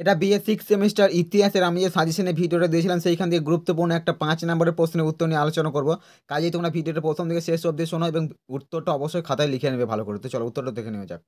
এটা BA 6 semester ইতিহাসের আমি যে সাজেশনের ভিডিওটা দিয়েছিলাম সেইখান থেকে গুরুত্বপূর্ণ একটা 5 নম্বরের প্রশ্নের উত্তর নিয়ে আলোচনা করব। কাজেই তোমরা ভিডিওটা প্রথম থেকে শেষ অবধি শোনো এবং উত্তরটা অবশ্যই খাতায় লিখে নেবে ভালো করে। তো চলো উত্তরটা দেখে নেওয়া যাক।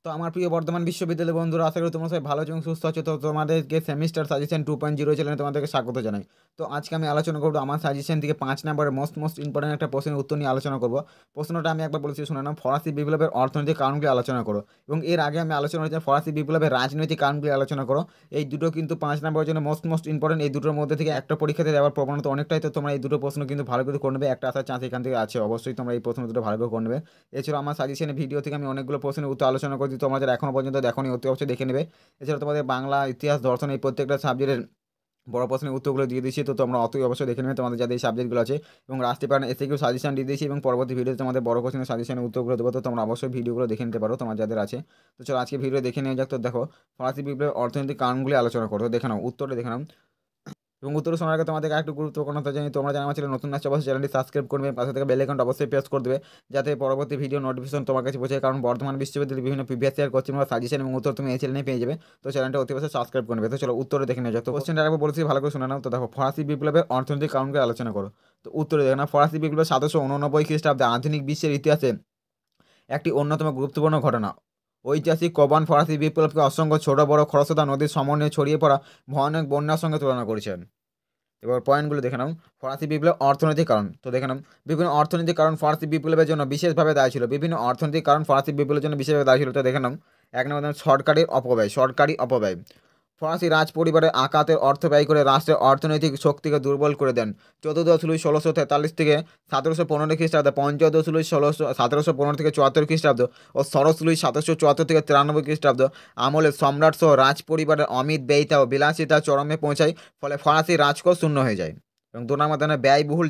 তো আমার প্রিয় বর্ধমান বিশ্ববিদ্যালয়ের বন্ধুরা, আশা করি তোমরা সবাই ভালো এবং সুস্থ আছো। তো তোমাদেরকে সেমিস্টার সাজেশন 2.0 চ্যানেলে তোমাদেরকে স্বাগত জানাই। তো আজকে আমি আলোচনা করবো আমার সাজেশন থেকে 5 নম্বরের মোস্ট ইম্পর্টেন্ট একটা প্রশ্নের উত্তর নিয়ে আলোচনা করবো। প্রশ্নটা আমি একবার বলেছি শুনে নাও, ফরাসি বিপ্লবের অর্থনৈতিক কারণগুলি আলোচনা করো। এবং এর আগে আমি আলোচনা করেছি ফরাসি বিপ্লবের রাজনৈতিক কারণগুলি আলোচনা করো। এই দুটো কিন্তু 5 নম্বরের জন্য মোস্ট ইম্পর্টেন্ট। এই দুটোর মধ্যে থেকে একটা পরীক্ষাতে দেওয়ার প্রবণতা অনেকটাই। তো তোমরা এই দুটো প্রশ্ন কিন্তু ভালো করে করে নেবে, একটা আসার চান্স এখান থেকে আছে। অবশ্যই তোমরা এই প্রশ্ন দুটো ভালো করে করে নেবে। এছাড়া আমার সাজেশনের ভিডিও থেকে আমি অনেকগুলো প্রশ্নের উত্তর আলোচনা করছি, তোমরা যারা এখনো পর্যন্ত দেখোনি অতি অবশ্যই দেখে নেবে। এছাড়া তোমাদের বাংলা, ইতিহাস, দর্শন এই প্রত্যেকটা সাবজেক্টের বড় প্রশ্নের উত্তরগুলো দিয়ে দিয়েছি, তো তোমরা অতই অবশ্যই দেখে নেবে তোমাদের যাদের এই সাবজেক্টগুলো আছে। এবং রাষ্ট্রীয় এসএকিউ সাজেশন দিয়ে দিয়েছি এবং পরবর্তী ভিডিওতে তোমাদের বড় কোশ্চেনের সাজেশনের উত্তরগুলো দেবো। তো তোমরা অবশ্যই ভিডিওগুলো দেখে নিতে পারো তোমার যাদের আছে। তো চলো আজকে ভিডিও দেখে নেওয়া যাক। তো দেখো, ফরাসি বিপ্লবের অর্থনৈতিক কারণগুলি আলোচনা করো। দেখে নাও উত্তরটা, দেখে নাও। এবং উত্তর শোনার আগে তোমাদেরকে একটু গুরুত্বপূর্ণ কথা জানি, তোমরা জানা আমার চ্যানেল নতুন আসছে অবশ্যই চ্যানেলটি সাবস্ক্রাইব করবে, পাশে থেকে বেল আইকনটা অবশ্যই প্রেস করে দেবে যাতে পরবর্তী ভিডিও নোটিফিকেশন তোমার কাছে পৌঁছায়। কারণ বর্ধমান বিশ্ববিদ্যালয়ের বিভিন্ন প্রিভিয়াস ইয়ার কোশ্চেন বা সাজেশন এবং উত্তর তুমি এই চ্যানেলে পেয়ে যাবে। তো চ্যানেলটা অতি অবশ্যই সাবস্ক্রাইব করবে। তো চলো উত্তরে দেখে নেওয়া যাক। তো কোশ্চেনটা আগে বলেছি ভালো করে শোনা নাও। তো দেখো, ফরাসি বিপ্লবের অর্থনৈতিক কারণকে আলোচনা করো। তো উত্তরে দেখো না, ফরাসি বিপ্লব 1789 খ্রিস্টাব্দে আধুনিক বিশ্বের ইতিহাসে একটি অন্যতম গুরুত্বপূর্ণ ঘটনা। ঐতিহাসিক কবান ফরাসি বিপ্লবকে অসংখ্য ছোট বড় খরস্রোতা নদীর সমন্বয়ে ছড়িয়ে পড়া ভয়ানক বন্যার সঙ্গে তুলনা করেছেন। এবার পয়েন্টগুলো দেখে নাও। ফরাসি বিপ্লব অর্থনৈতিক কারণ। তো দেখে নাও, বিভিন্ন অর্থনৈতিক কারণ ফরাসি বিপ্লবের জন্য বিশেষভাবে দায়ী ছিল। বিভিন্ন অর্থনৈতিক কারণ ফরাসি বিপ্লবের জন্য বিশেষভাবে দায়ী ছিল। তো দেখে নাও, এক নম্বর সরকারি অপব্যয়। ফরাসি রাজ পরিবারের আকাতের অর্থ ব্যয় করে রাষ্ট্রের অর্থনৈতিক শক্তিকে দুর্বল করে দেন। 14 লুই 1643 থেকে 1715 খ্রিস্টাব্দ, 15 লুই 1715 থেকে 74 খ্রিস্টাব্দ ও 16 লুই 1774 থেকে 93 খ্রিস্টাব্দ আমলে সম্রাট সহ রাজ পরিবারের অমিত ব্যয়িতা ও বিলাসিতা চরমে পৌঁছায়। ফলে ফরাসি রাজকোষ শূন্য হয়ে যায়। এবং 2 নম্বর ব্যয়বহুল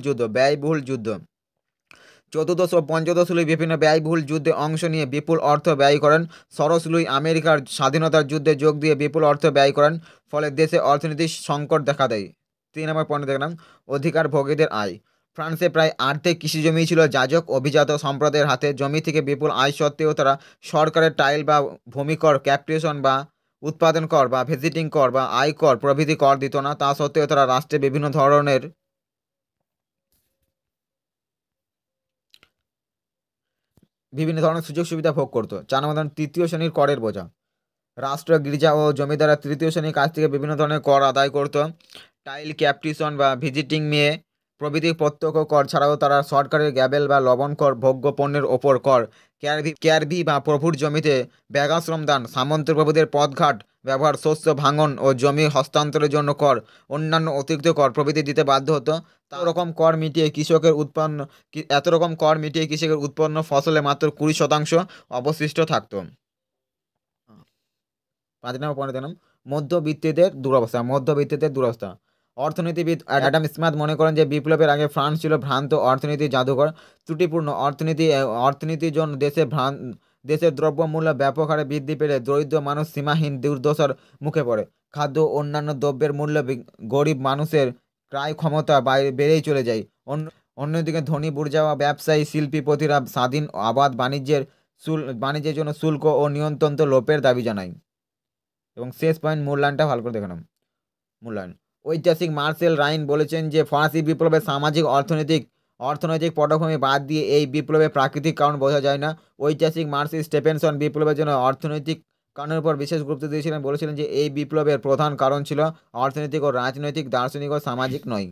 যুদ্ধ। 14 ও 15 লুই বিভিন্ন ব্যয়বহুল যুদ্ধে অংশ নিয়ে বিপুল অর্থ ব্যয় করেন। 16 লুই আমেরিকার স্বাধীনতার যুদ্ধে যোগ দিয়ে বিপুল অর্থ ব্যয় করেন। ফলে দেশে অর্থনৈতিক সংকট দেখা দেয়। 3 নম্বর পয়েন্ট দেখলাম, অধিকার ভোগীদের আয়। ফ্রান্সে প্রায় আর্ধেক কৃষি জমি ছিল যাজক অভিজাত সম্প্রদায়ের হাতে। জমি থেকে বিপুল আয় সত্ত্বেও তারা সরকারের টাইল বা ভূমিকর, ক্যাপিটেশন বা উৎপাদন কর বা ভিজিটিং কর বা আয় কর প্রভৃতি কর দিত না। তা সত্ত্বেও তারা রাষ্ট্রে বিভিন্ন ধরনের সুযোগ সুবিধা ভোগ করতো। 4 নম্বর, তৃতীয় শ্রেণীর করের বোঝা। রাষ্ট্র, গির্জা ও জমিদাররা তৃতীয় শ্রেণীর কাছ থেকে বিভিন্ন ধরনের কর আদায় করত। টাইল, ক্যাপিটেশন বা ভিজিটিং মেয়ে প্রভৃতি প্রত্যক্ষ কর ছাড়াও তারা সরকারের গ্যাবেল বা লবণ কর, ভোগ্য পণ্যের ওপর কর, ক্যারভি বা প্রভুর জমিতে ব্যাগাশ্রম দান, সামন্ত প্রভুদের পথঘাট ব্যবহার, শস্য ভাঙন ও জমি হস্তান্তরের জন্য কর, অন্যান্য অতিরিক্ত কর প্রভৃতি দিতে বাধ্য হতো। এত রকম কর মিটিয়ে কৃষকের উৎপন্ন ফসলে মাত্র 20% অবশিষ্ট থাকতো। 5 নম্বর পয়েন্ট দিলাম, মধ্যবিত্তদের দুরবস্থা। অর্থনীতিবিদ অ্যাডাম স্মিথ মনে করেন যে বিপ্লবের আগে ফ্রান্স ছিল ভ্রান্ত অর্থনীতি জাদুঘর। ত্রুটিপূর্ণ অর্থনীতির জন্য দেশের দ্রব্যমূল্য ব্যাপক হারে বৃদ্ধি পেলে দরিদ্র মানুষ সীমাহীন দুর্দশার মুখে পড়ে। খাদ্য অন্যান্য দ্রব্যের মূল্য গরিব মানুষের ক্রয় ক্ষমতা বেড়েই চলে যায়। অন্যদিকে ধনী বুর্জোয়া, ব্যবসায়ী, শিল্পীপতিরা স্বাধীন আবাদ বাণিজ্যের জন্য শুল্ক ও নিয়ন্ত্রণ লোপের দাবি জানায়। এবং শেষ পয়েন্ট, মূল্যায়নটা ভালো করে দেখে নাও। মূল্যায়ন। ঐতিহাসিক মার্সেল রাইন বলেছেন যে ফরাসি বিপ্লবের সামাজিক অর্থনৈতিক পটভূমি বাদ দিয়ে এই বিপ্লবের প্রাকৃতিক কারণ বোঝা যায় না। ঐতিহাসিক মার্সেল স্টেফেনসন বিপ্লবের জন্য অর্থনৈতিক কারণের উপর বিশেষ গুরুত্ব দিয়েছিলেন, বলেছিলেন যে এই বিপ্লবের প্রধান কারণ ছিল অর্থনৈতিক ও রাজনৈতিক, দার্শনিক ও সামাজিক নয়।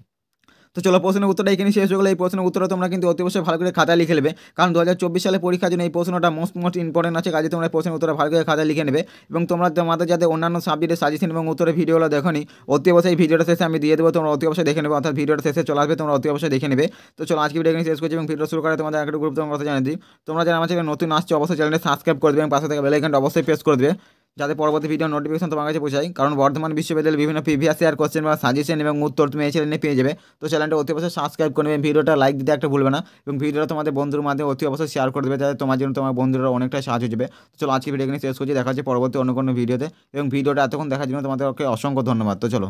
তো চলো প্রশ্নের উত্তরটা এখানে শেষ হয়ে গেলো। এই প্রশ্নের উত্তরটা তোমরা কিন্তু অতি অবশ্যই ভালো করে খাতায় লিখে নেবে, কারণ 2024 সালে পরীক্ষার জন্য এই প্রশ্নটা মোস্ট ইম্পর্টেন্ট আছে। কাজে তোমরা এই প্রশ্নের উত্তরটা ভালো করে খাতায় লিখে নেবে। এবং তোমাদের যাদের অন্যান্য সাবজেক্টের সাজেশন এবং উত্তরের ভিডিওগুলো দেখোনি, অতি অবশ্যই ভিডিওটা শেষে আমি দিয়ে দেবো, তোমরা অতি অবশ্যই দেখে নেবে। অর্থাৎ ভিডিওটা শেষে চলে আসবে, তোমরা অতি অবশ্যই দেখে নেবে। তো চলো আজকে ভিডিও এখানে শেষ করছি এবং ভিডিও শুরু করে তোমাদের একটা গুরুত্বপূর্ণ কথা জানিয়ে দিই। তোমরা যারা আমার চ্যানেলে নতুন আসছো অবশ্যই চ্যানেলটা সাবস্ক্রাইব করে দেবে এবং পাশে থেকে বেল আইকনটা অবশ্যই প্রেস করে দেবে যাতে পরবর্তী ভিডিও নোটিফিকেশন তোমার কাছে পৌঁছায়। কারণ বর্ধমান বিশ্ববিদ্যালয়ের বিভিন্ন প্রিভিয়াস ইয়ার কোশ্চেন বা সাজেশন এবং উত্তর তুমি এই চ্যানেলে পেয়ে যাবে। তো চ্যানেলটা অতি অবশ্যই সাবস্ক্রাইব করে নেবে, ভিডিওটা লাইক দিতে একটা ভুলবে না এবং ভিডিওটা তোমাদের বন্ধুর মাধ্যমে অতি অবশ্যই শেয়ার করে দেবে যাতে তোমার জন্য তোমার বন্ধুরা অনেকটা সাহায্য যাবে। তো চলো আজকে ভিডিও এখানে শেষ করছি, দেখা হচ্ছে পরবর্তী অন্য কোনো ভিডিওতে। এবং ভিডিওটা এতক্ষণ দেখার জন্য তোমাদেরকে অসংখ্য ধন্যবাদ। তো চলো।